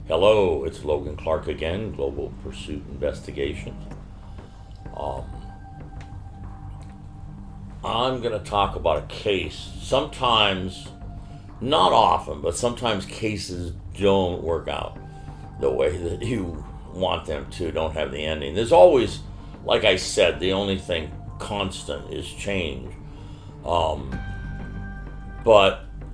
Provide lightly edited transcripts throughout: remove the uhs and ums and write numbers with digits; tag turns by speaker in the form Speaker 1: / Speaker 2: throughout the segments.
Speaker 1: Hello, it's Logan Clarke again, Global Pursuit Investigations. I'm going to talk about a case. Sometimes, not often, but sometimes cases don't work out the way that you want them to, don't have the ending. There's always, like I said, the only thing constant is change. But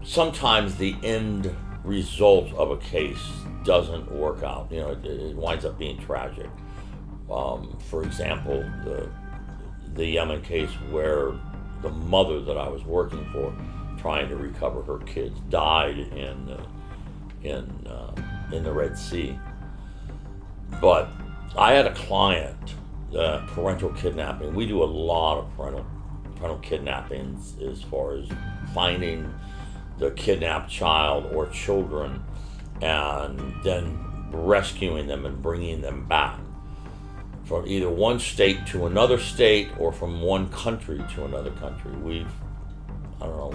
Speaker 1: sometimes the end result of a case doesn't work out. It winds up being tragic. For example, the Yemen case where the mother that I was working for, trying to recover her kids, died in the Red Sea. But I had a client, parental kidnapping. We do a lot of parental kidnappings as far as finding the kidnapped child or children and then rescuing them and bringing them back from either one state to another state or from one country to another country. We've,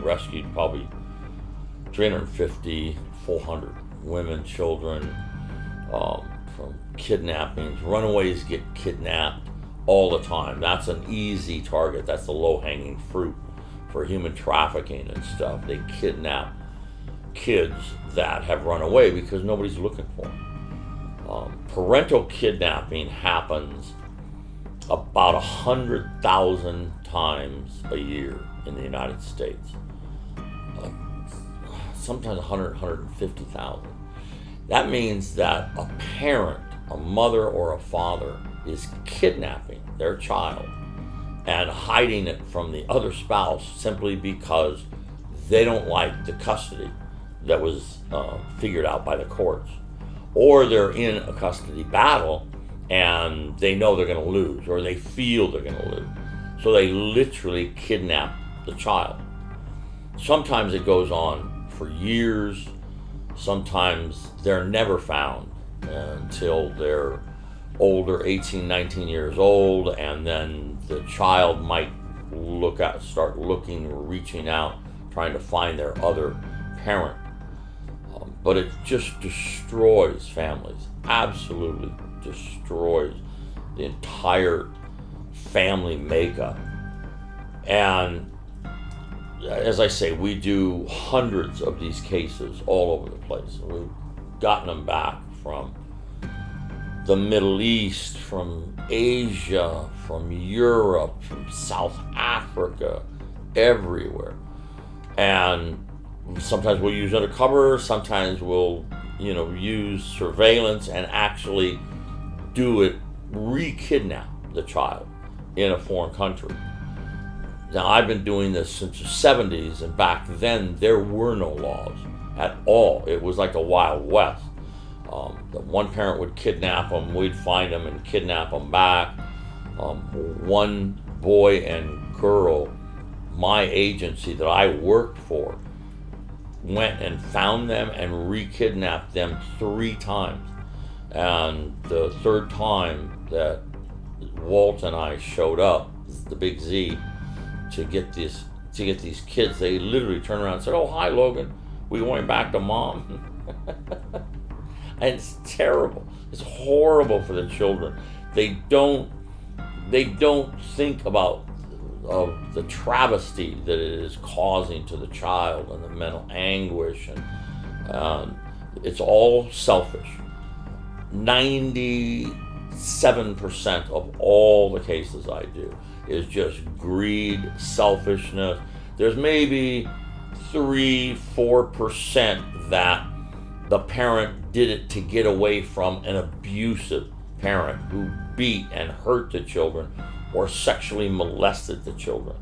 Speaker 1: rescued probably 350, 400 women, children, from kidnappings. Runaways get kidnapped all the time. That's an easy target. That's the low-hanging fruit for human trafficking and stuff. They kidnap kids that have run away because nobody's looking for them. Parental kidnapping happens about 100,000 times a year in the United States. Sometimes 150,000. That means that a parent, a mother or a father, is kidnapping their child and hiding it from the other spouse simply because they don't like the custody that was figured out by the courts. Or they're in a custody battle and they know they're going to lose, or they feel they're going to lose. So they literally kidnap the child. Sometimes it goes on for years. Sometimes they're never found until they're older, 18, 19 years old, and then the child might start looking, reaching out, trying to find their other parent. But it just destroys families, absolutely destroys the entire family makeup. And as I say, we do hundreds of these cases all over the place. We've gotten them back from the Middle East, from Asia, from Europe, from South Africa, everywhere. And sometimes we'll use undercover, sometimes we'll, use surveillance and actually do it, re-kidnap the child in a foreign country. Now, I've been doing this since the 70s, and back then there were no laws at all. It was like the Wild West. The one parent would kidnap them, we'd find them and kidnap them back. One boy and girl, my agency that I worked for, went and found them and re-kidnapped them 3 times. And the third time that Walt and I showed up, the big Z, to get these kids, they literally turned around and said, "Oh, hi, Logan. We going back to mom?" And it's terrible. It's horrible for the children. They don't think about the travesty that it is causing to the child and the mental anguish, and it's all selfish. 97% of all the cases I do is just greed, selfishness. There's maybe 3-4% that the parent did it to get away from an abusive parent who beat and hurt the children or sexually molested the children.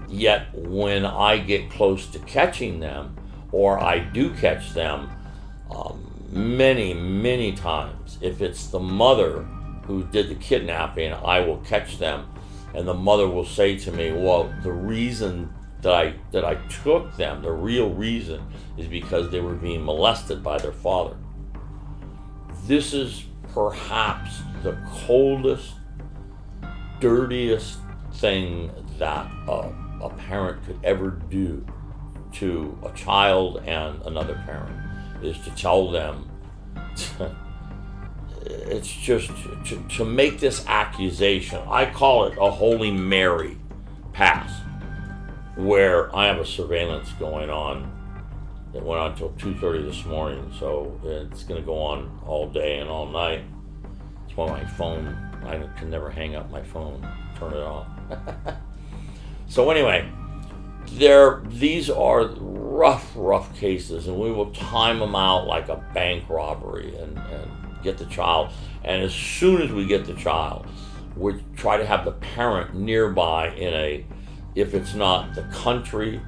Speaker 1: Yet when I get close to catching them, or I do catch them, many times, if it's the mother who did the kidnapping, I will catch them, and the mother will say to me, "Well, the reason that I took them, the real reason, is because they were being molested by their father." This is perhaps the coldest, dirtiest thing that a parent could ever do to a child and another parent, is to tell them it's just to make this accusation. I call it a Holy Mary pass, where I have a surveillance going on that went on until 2:30 this morning, so it's going to go on all day and all night. It's why my phone, I can never hang up my phone, turn it off. So anyway, these are rough cases, and we will time them out like a bank robbery and get the child. And as soon as we get the child, we try to have the parent nearby if it's not the country,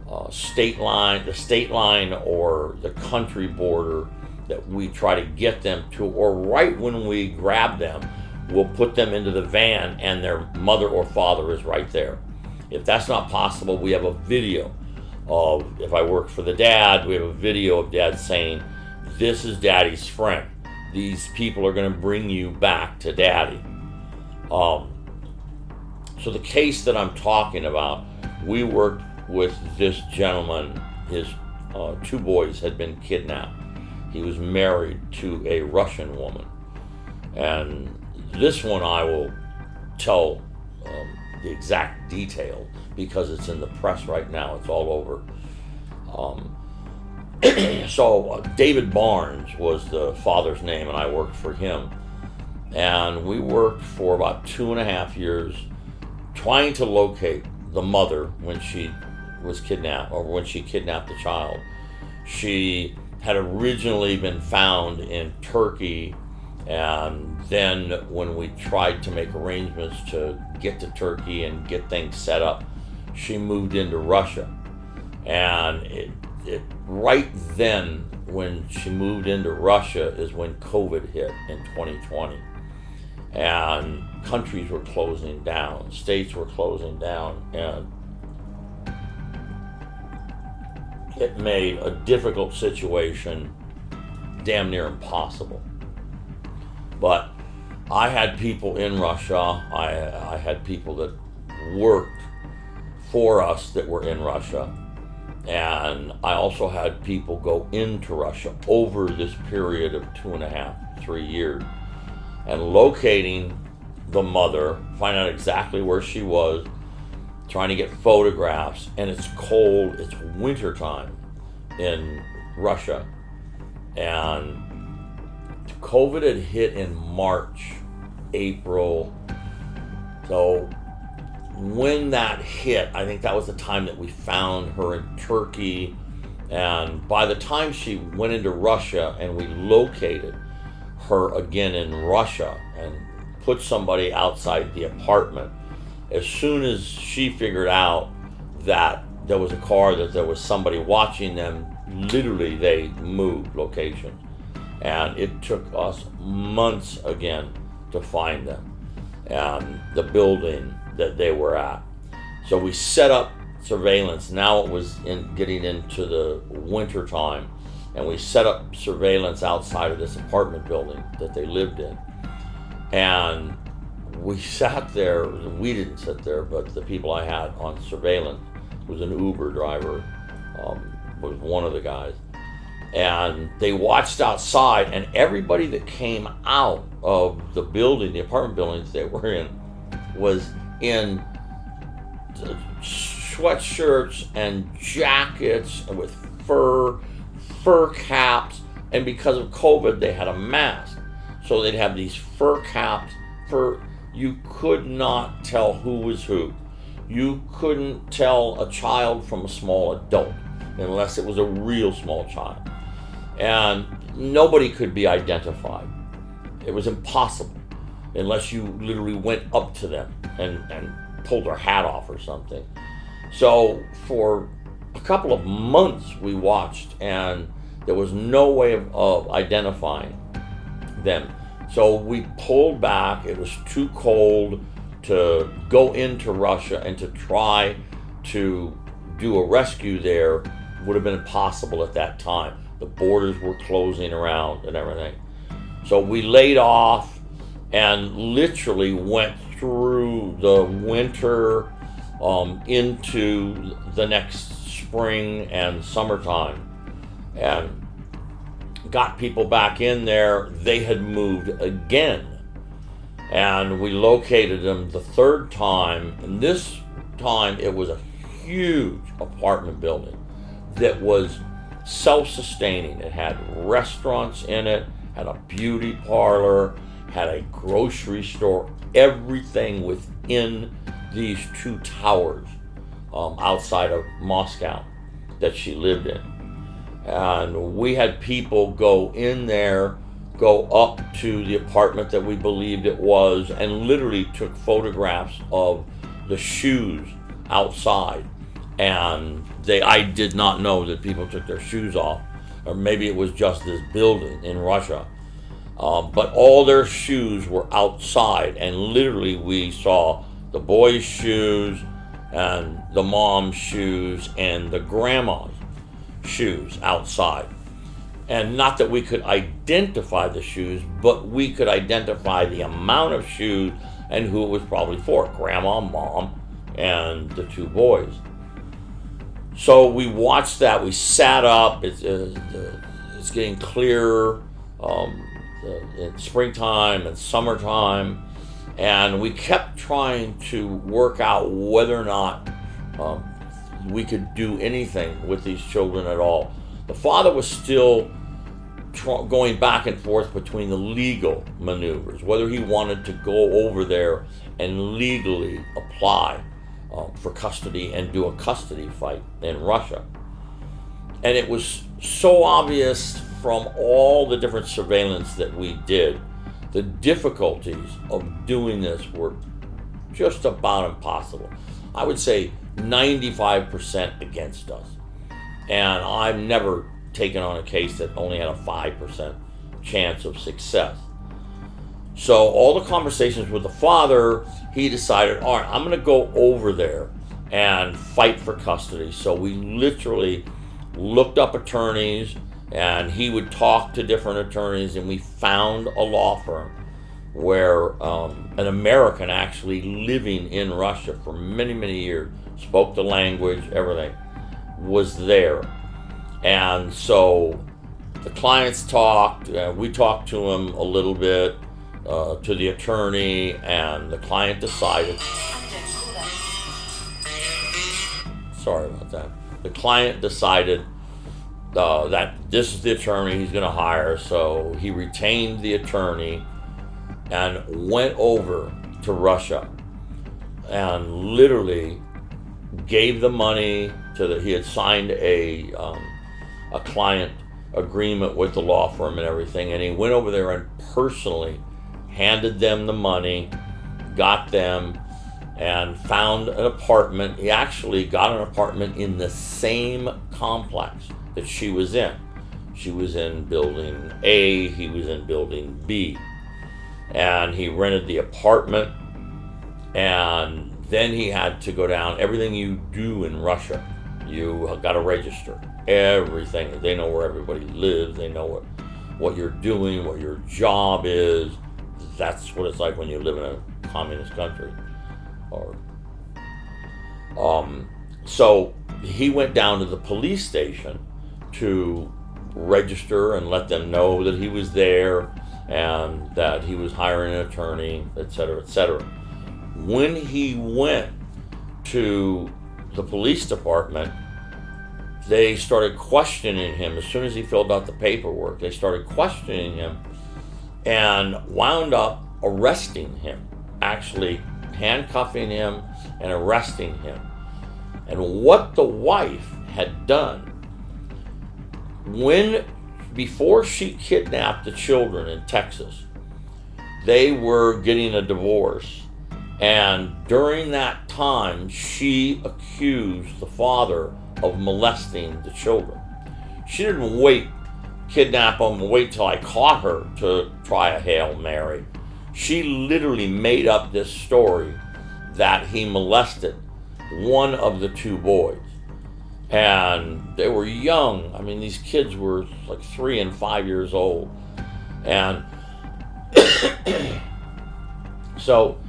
Speaker 1: the state line or the country border, that we try to get them to, or right when we grab them, we'll put them into the van and their mother or father is right there. If that's not possible, we have a video of, if I work for the dad, we have a video of dad saying, this is daddy's friend. These people are going to bring you back to daddy. So the case that I'm talking about, we worked with this gentleman. His 2 boys had been kidnapped. He was married to a Russian woman. And this one I will tell the exact detail because it's in the press right now. It's all over. So David Barnes was the father's name, and I worked for him. And we worked for about 2.5 years trying to locate the mother when she was kidnapped, or when she kidnapped the child. She had originally been found in Turkey, and then when we tried to make arrangements to get to Turkey and get things set up, she moved into Russia. And it right then, when she moved into Russia, is when COVID hit in 2020. And countries were closing down, states were closing down, and it made a difficult situation damn near impossible. But I had people in Russia, I had people that worked for us that were in Russia, and I also had people go into Russia over this period of 2.5, 3 years, and locating the mother, find out exactly where she was, trying to get photographs. And it's cold, it's winter time in Russia, and COVID had hit in March, April. So when that hit, I think that was the time that we found her in Turkey. And by the time she went into Russia and we located her again in Russia and put somebody outside the apartment, as soon as she figured out that there was a car, that there was somebody watching them, literally they moved location. And it took us months again to find them and the building that they were at. So we set up surveillance. Now it was getting into the winter time, and we set up surveillance outside of this apartment building that they lived in. And we sat there, we didn't sit there, but the people I had on surveillance was an Uber driver, was one of the guys. And they watched outside, and everybody that came out of the building, the apartment buildings they were in, was in sweatshirts and jackets and with fur caps. And because of COVID, they had a mask. So they'd have these fur caps. You could not tell who was who. You couldn't tell a child from a small adult unless it was a real small child. And nobody could be identified. It was impossible unless you literally went up to them and pulled their hat off or something. So for a couple of months we watched, and there was no way of identifying them. So we pulled back. It was too cold to go into Russia, and to try to do a rescue there would have been impossible at that time. The borders were closing around and everything. So we laid off and literally went through the winter into the next spring and summertime. And got people back in there. They had moved again. And we located them the third time. And this time it was a huge apartment building that was self-sustaining. It had restaurants in it, had a beauty parlor, had a grocery store, everything within these two towers outside of Moscow that she lived in. And we had people go in there, go up to the apartment that we believed it was, and literally took photographs of the shoes outside. And I did not know that people took their shoes off, or maybe it was just this building in Russia. But all their shoes were outside, and literally we saw the boys' shoes and the mom's shoes and the grandma's shoes outside. And not that we could identify the shoes, but we could identify the amount of shoes and who it was probably for: grandma, mom, and the two boys. So we watched that. We sat up. It's getting clearer. In springtime and summertime, and we kept trying to work out whether or not we could do anything with these children at all. The father was still going back and forth between the legal maneuvers, whether he wanted to go over there and legally apply for custody and do a custody fight in Russia. And it was so obvious from all the different surveillance that we did, the difficulties of doing this were just about impossible. I would say 95% against us. And I've never taken on a case that only had a 5% chance of success. So all the conversations with the father, he decided, all right, I'm going to go over there and fight for custody. So we literally looked up attorneys, and he would talk to different attorneys, and we found a law firm where an American actually living in Russia for many, many years, spoke the language, everything, was there. And so the clients talked, we talked to him a little bit, to the attorney, and the client decided, sorry about that, the client decided that this is the attorney he's going to hire. So he retained the attorney and went over to Russia and literally gave the money he had signed a client agreement with the law firm and everything, and he went over there and personally handed them the money, got them, and found an apartment. He actually got an apartment in the same complex that she was in. She was in building A, he was in building B. And he rented the apartment, and then he had to go down. Everything you do in Russia, you got to register. Everything. They know where everybody lives. They know what you're doing, what your job is. That's what it's like when you live in a communist country. So he went down to the police station to register and let them know that he was there and that he was hiring an attorney, etc., etc. When he went to the police department, they started questioning him. As soon as he filled out the paperwork, they started questioning him and wound up arresting him, actually handcuffing him and arresting him. And what the wife had done, before she kidnapped the children in Texas, they were getting a divorce. And during that time, she accused the father of molesting the children. She didn't kidnap them, wait till I caught her to try a Hail Mary. She literally made up this story that he molested one of the two boys. And they were young. I mean, these kids were like 3 and 5 years old. And so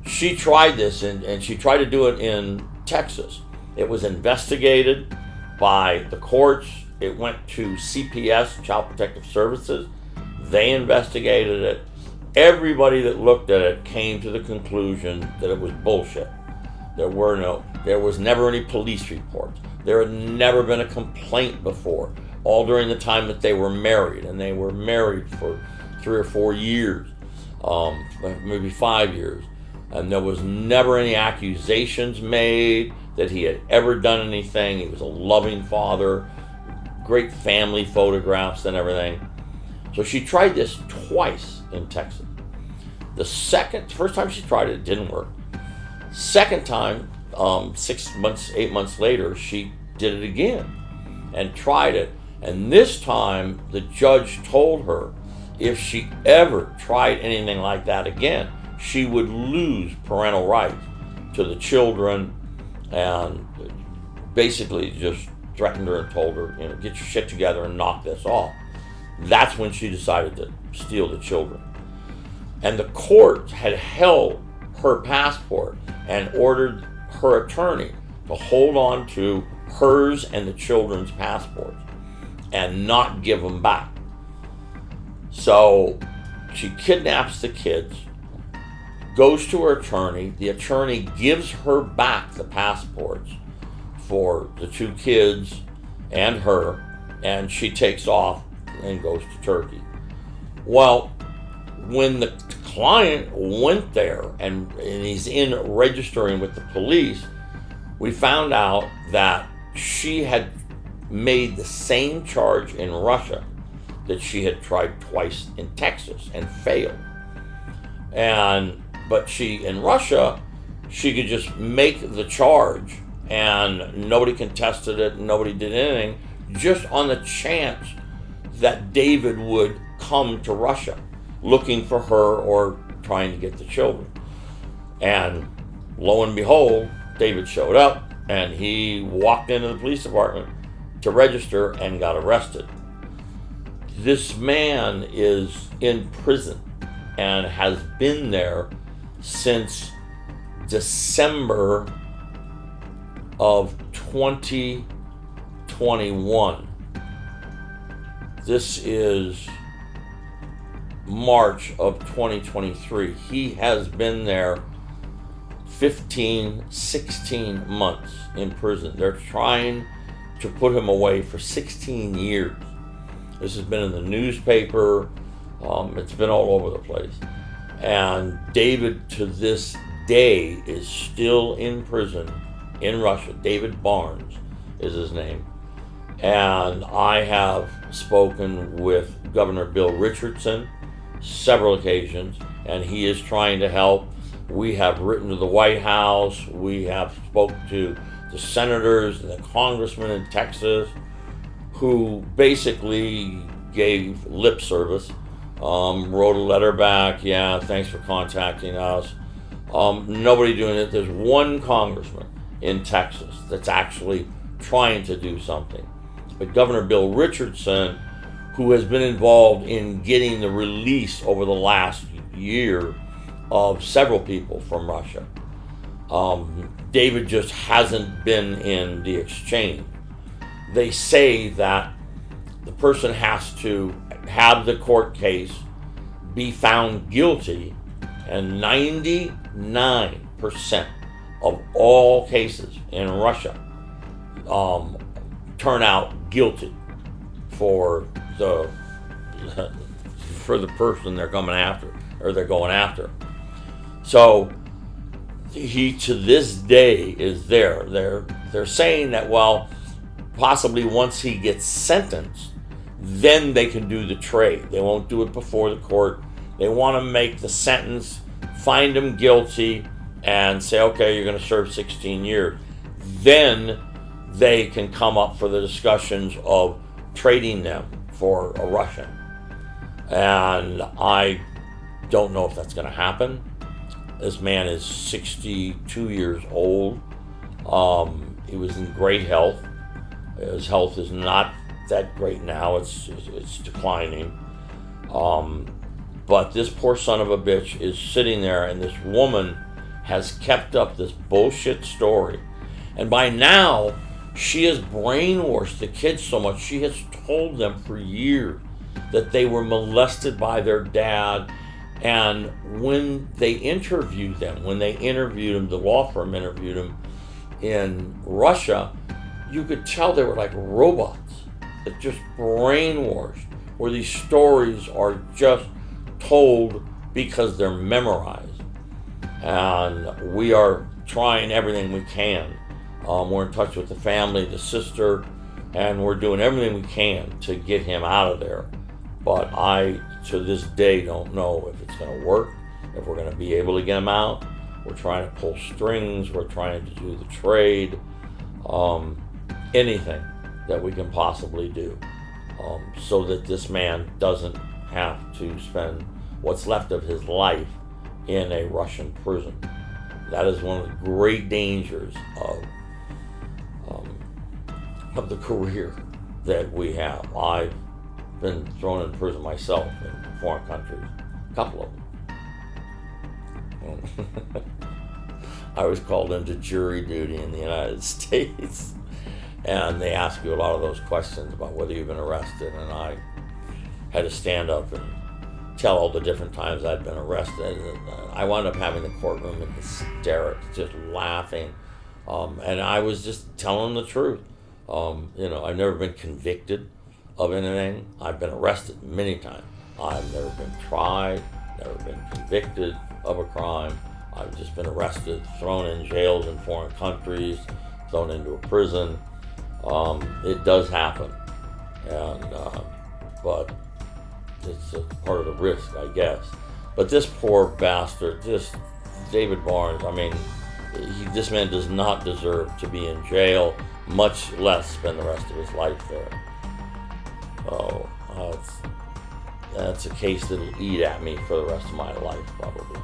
Speaker 1: she tried this, and she tried to do it in Texas. It was investigated by the courts, It went to CPS, Child Protective Services. They investigated it. Everybody that looked at it came to the conclusion that it was bullshit. There was never any police reports. There had never been a complaint before, all during the time that they were married, and they were married for 3 or 4 years, maybe 5 years. And there was never any accusations made that he had ever done anything. He was a loving father, great family photographs and everything. So she tried this twice in Texas. First time she tried it, it didn't work. Second time, 6 months, 8 months later, she did it again and tried it. And this time, the judge told her if she ever tried anything like that again, she would lose parental rights to the children, and basically just threatened her and told her, get your shit together and knock this off. That's when she decided to steal the children. And the court had held her passport and ordered her attorney to hold on to hers and the children's passports and not give them back. So she kidnaps the kids, goes to her attorney. The attorney gives her back the passports for the 2 kids and her, and she takes off and goes to Turkey. Well, when the client went there and he's in registering with the police, we found out that she had made the same charge in Russia that she had tried twice in Texas and failed. But in Russia, she could just make the charge and nobody contested it, nobody did anything, just on the chance that David would come to Russia looking for her or trying to get the children. And lo and behold, David showed up and he walked into the police department to register and got arrested. This man is in prison and has been there since December of 2021. This is March of 2023. He has been there 16 months in prison. They're trying to put him away for 16 years. This has been in the newspaper. It's been all over the place. And David, to this day, is still in prison in Russia. David Barnes is his name. And I have spoken with Governor Bill Richardson several occasions, and he is trying to help. We have written to the White House. We have spoken to the senators and the congressmen in Texas, who basically gave lip service, wrote a letter back, yeah, thanks for contacting us. Nobody doing it. There's one congressman in Texas that's actually trying to do something. But Governor Bill Richardson, who has been involved in getting the release over the last year of several people from Russia. David just hasn't been in the exchange. They say that the person has to have the court case, be found guilty, and 99% of all cases in Russia turn out guilty for the person they're coming after, or they're going after. So he, to this day, is there. They're saying that, well, possibly once he gets sentenced, then they can do the trade. They won't do it before the court. They want to make the sentence, find him guilty, and say, okay, you're going to serve 16 years. Then they can come up for the discussions of trading them for a Russian. And I don't know if that's going to happen. This man is 62 years old. He was in great health. His health is not that great now. It's declining. But this poor son of a bitch is sitting there, and this woman has kept up this bullshit story. And by now, She has brainwashed the kids so much, she has told them for years that they were molested by their dad. And when they interviewed them, the law firm interviewed them in Russia, you could tell they were like robots that just brainwashed, where these stories are just told because they're memorized. And we are trying everything we can. We're in touch with the family, the sister, and we're doing everything we can to get him out of there. But I, to this day, don't know if it's going to work, if we're going to be able to get him out. We're trying to pull strings. We're trying to do the trade. Anything that we can possibly do so that this man doesn't have to spend what's left of his life in a Russian prison. That is one of the great dangers of the career that we have. I've been thrown in prison myself in foreign countries, a couple of them. I was called into jury duty in the United States, and they ask you a lot of those questions about whether you've been arrested, and I had to stand up and tell all the different times I'd been arrested. I wound up having the courtroom in hysterics, just laughing, and I was just telling the truth. I've never been convicted of anything. I've been arrested many times. I've never been tried, never been convicted of a crime. I've just been arrested, thrown in jails in foreign countries, thrown into a prison. It does happen, but it's a part of the risk, I guess. But this poor bastard, David Barnes, I mean, this man does not deserve to be in jail, much less spend the rest of his life there. Oh, that's a case that'll eat at me for the rest of my life, probably.